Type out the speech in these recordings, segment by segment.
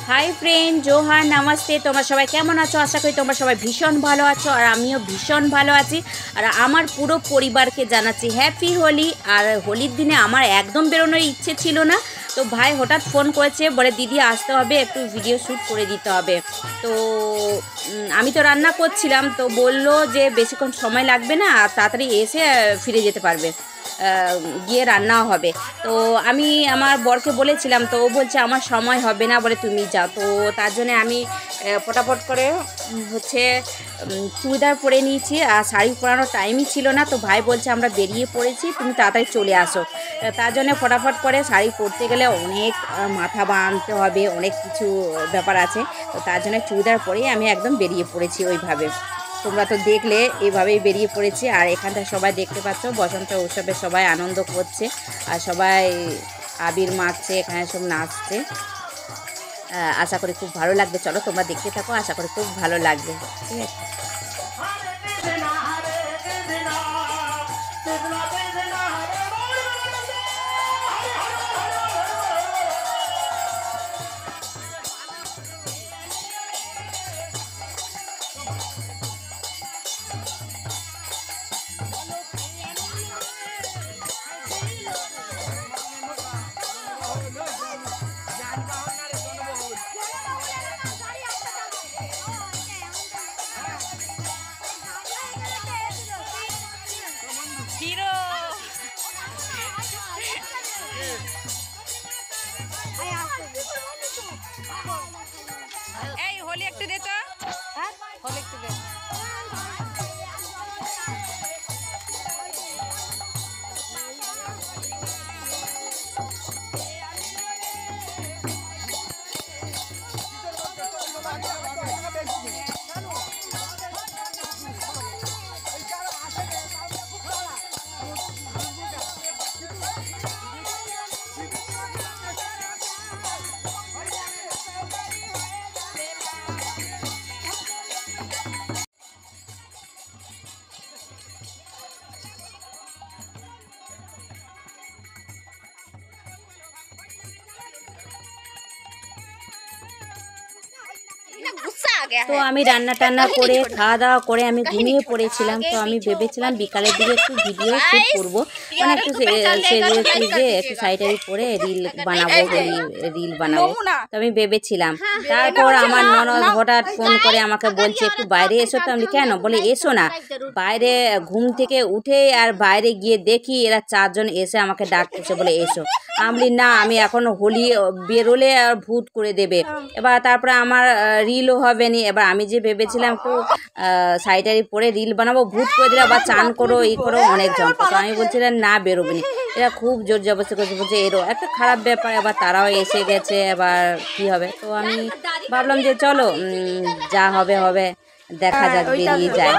Hi friend, Johar, namaste. তোমরা সবাই কেমন আছো? আশা করি তোমরা সবাই ভীষণ ভালো আছো, আর আমিও ভীষণ ভালো আছি। আর আমার পুরো পরিবারকে জানাচ্ছি হ্যাপি হোলি। আর হোলির দিনে আমার একদম বেরোনোর ইচ্ছে ছিল না, তো ভাই হঠাৎ ফোন করেছে, বলে দিদি আসতে হবে, একটু ভিডিও শ্যুট করে দিতে হবে। তো আমি তো রান্না করছিলাম, তো বললো যে বেশিক্ষণ সময় লাগবে না, আর তাড়াতাড়ি এসে ফিরে যেতে পারবে, গিয়ে রান্নাও হবে। তো আমি আমার বরকে বলেছিলাম, তো ও বলছে আমার সময় হবে না, বলে তুমি যাও। তো তার জন্য আমি ফটাফট করে হচ্ছে চুড়িদার পরে নিয়েছি, আর শাড়ি পরানোর টাইমই ছিল না। তো ভাই বলছে আমরা বেরিয়ে পড়েছি, তুমি তাড়াতাড়ি চলে আসো। তার জন্য ফটাফট করে শাড়ি পরতে গেলে অনেক মাথা বাঁধতে হবে, অনেক কিছু ব্যাপার আছে। তো তার জন্য চুড়িদার পরেই আমি একদম বেরিয়ে পড়েছি ওইভাবে। তোমরা তো দেখলে এইভাবেই বেরিয়ে পড়েছি। আর এখানটা সবাই দেখতে পাচ্ছ বসন্ত উৎসবে সবাই আনন্দ করছে, আর সবাই আবির মাখছে, এখানে সব নাচছে। আশা করি খুব ভালো লাগবে। চলো তোমরা দেখতে থাকো, আশা করি খুব ভালো লাগবে। ঠিক আছে। এই হোলি একটু দে তো, হোলি একটু দে। তো আমি রান্না টান্না করে খাওয়া দাওয়া করে আমি ঘুমিয়ে পড়েছিলাম। তো আমি ভেবেছিলাম বিকালের দিকে একটু ভিডিও শ্যুট করবো, মানে একটু সেজে একটু সাইডারি করে রিল বানাবো, রিল বানাবো। তো আমি ভেবেছিলাম। তারপর আমার ননদ হঠাৎ ফোন করে আমাকে বলছে একটু বাইরে এসো। তো আমি কেন? বলে এসো না, বাইরে ঘুম থেকে উঠে আর বাইরে গিয়ে দেখি এরা চারজন এসে আমাকে ডাকতেছে, বলে এসো। আমি বলি না, আমি এখন হোলি বেরোলে আর ভূত করে দেবে। এবার তারপরে আমার রিলও হবে না। এবার আমি যে ভেবেছিলাম একটু সাইডারি পরে রিল বানাবো, ভূত করে দিলে আবার চান করো, এই করো, অনেক জম্প। তো আমি বলছিলাম না, বেরোবে না। এরা খুব জোর জবরদস্তি করছে, বলছে এরও একটা খারাপ ব্যাপার। এবার তারাও এসে গেছে, এবার কি হবে। তো আমি ভাবলাম যে চলো যা হবে হবে, দেখা যাক, বেরিয়ে যায়।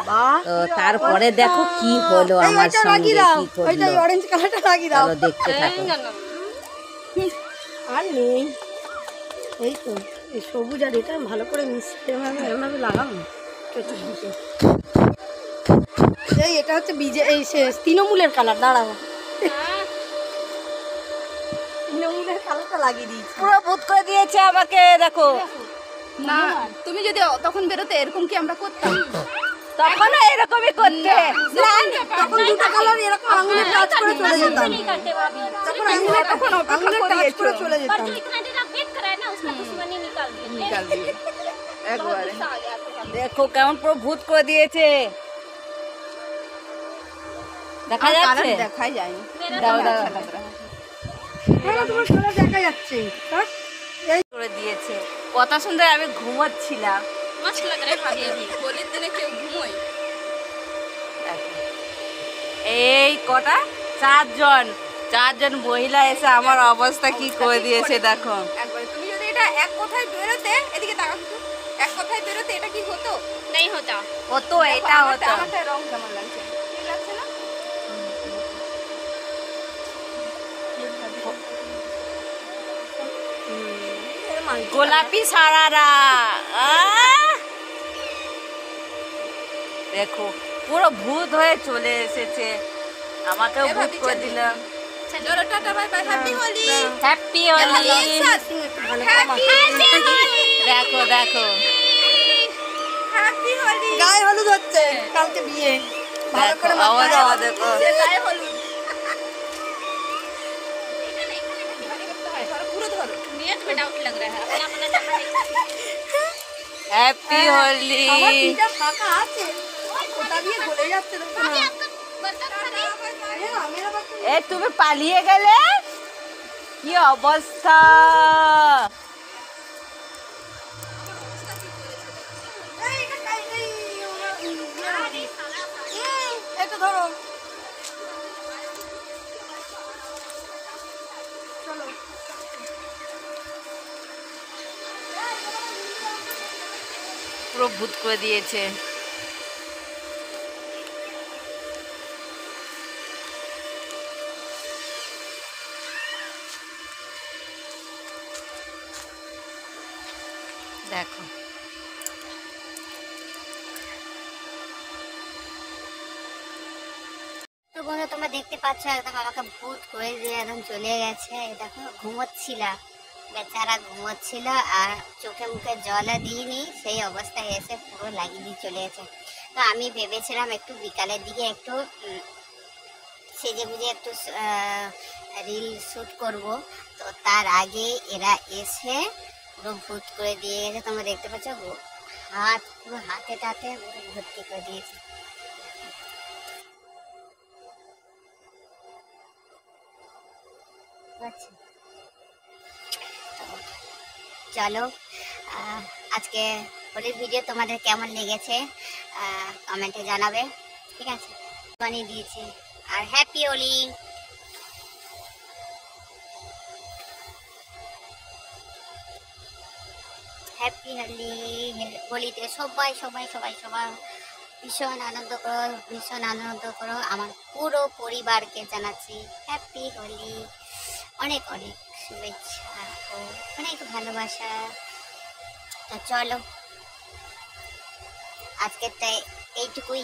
তো তারপরে দেখো কি হলো আমার সঙ্গে, কি করলো চলো দেখতে থাকো। আর নেই, এই তো এই সবুজ আর এটা ভালো করে মিশতে এভাবে লাগাবো। এই এটা হচ্ছে এই তৃণমূলের কালার। দাঁড়াবো, তৃণমূলের কালারটা লাগিয়ে দিয়েছি, পুরো ভূত করে দিয়েছে আমাকে। দেখো না, তুমি যদি তখন বেরোতে এরকম কি আমরা করতাম? তখন এরকমই করতে, তখন দুটো কালার এরকম আঙুলের টাচ করে চলে যেতাম, তখন আঙুলের টাচ করে চলে যেতাম। দেখো কেমন পুরো ভূত করে দিয়েছে, দেখা যাচ্ছে? দেখাই যায়নি। দাও দাও, তোমার কালার দেখা যাচ্ছে করে দিয়েছে। কত সুন্দর, আমি ঘুমোচ্ছিলাম। হোলির দিনে কেউ ঘুমোয়? এই কটা চারজন মহিলা এসে আমার অবস্থা কি করে দিয়েছে দেখো। একবার তুমি যদি এটা এক কথায় বেরোতে, এদিকে তাকাও একটু, এক কথায় বেরোতে এটা কি হতো? নাই হতো, হতো, এটা হতো। আমারটা রং কেমন লাগছে? ঠিক লাগছে না? গোলাপি সারারা, দেখো পুরো ভূত হয়ে চলে এসেছে, আমাকেও ভূত করে দিলাম। চলো tata bye bye, happy Holi. Happy Holi. দেখো দেখো হ্যাপি হোলি। গায়ে হলুদ হচ্ছে, কালকে বিয়ে। ভালো করে দেখো আওয়াজ মাথায় আওয়াজ দেখো। গায়ে হলুদ। ধরো, পুরো ধরো। হ্যাপি হোলি। আমার পিঠা ফাঁকা আছে, ওটা দিয়ে গলে যাচ্ছে, দেখো না। মেরা বাচ্চা এ তুমি পালিয়ে গেলে, কি অবস্থা। এটা ধরো, চলো। পুরো ভূত করে দিয়েছে। দেখো তো বন্ধু তোমরা দেখতে পাচ্ছ একদম আমাকে ভূত করে দিয়ে একদম চলে গেছে। এই দেখো ঘুমোচ্ছিল, বেচারা ঘুমোচ্ছিল আর চোখে মুখে জলও দিইনি, সেই অবস্থায় এসে পুরো লাগিয়ে দিয়ে চলে গেছে। তো আমি ভেবেছিলাম একটু বিকালের দিকে একটু সেজে গুজে একটু রিল শ্যুট করব, তো তার আগে এরা এসে পুরো ভূত করে দিয়ে গেছে। তোমরা দেখতে পাচ্ছ হাত পুরো হাতে টাতে পুরো ভর্তি করে দিয়েছে। আচ্ছা, চলো আজকে হোলির ভিডিও তোমাদের কেমন লেগেছে কমেন্টে জানাবে, ঠিক আছে? বানিয়ে দিয়েছি। আর হ্যাপি হোলি। হ্যাপি হোলি। হোলিতে সবাই সবাই সবাই সবাই ভীষণ আনন্দ করো, ভীষণ আনন্দ করো। আমার পুরো পরিবারকে জানাচ্ছি হ্যাপি হোলি। অনেক অনেক শুভেচ্ছা ও অনেক ভালোবাসা। তো চলো আজকেরটাই এইটুকুই।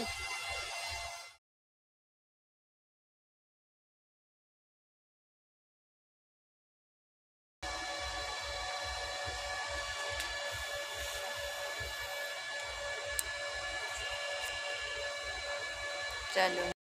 চলো।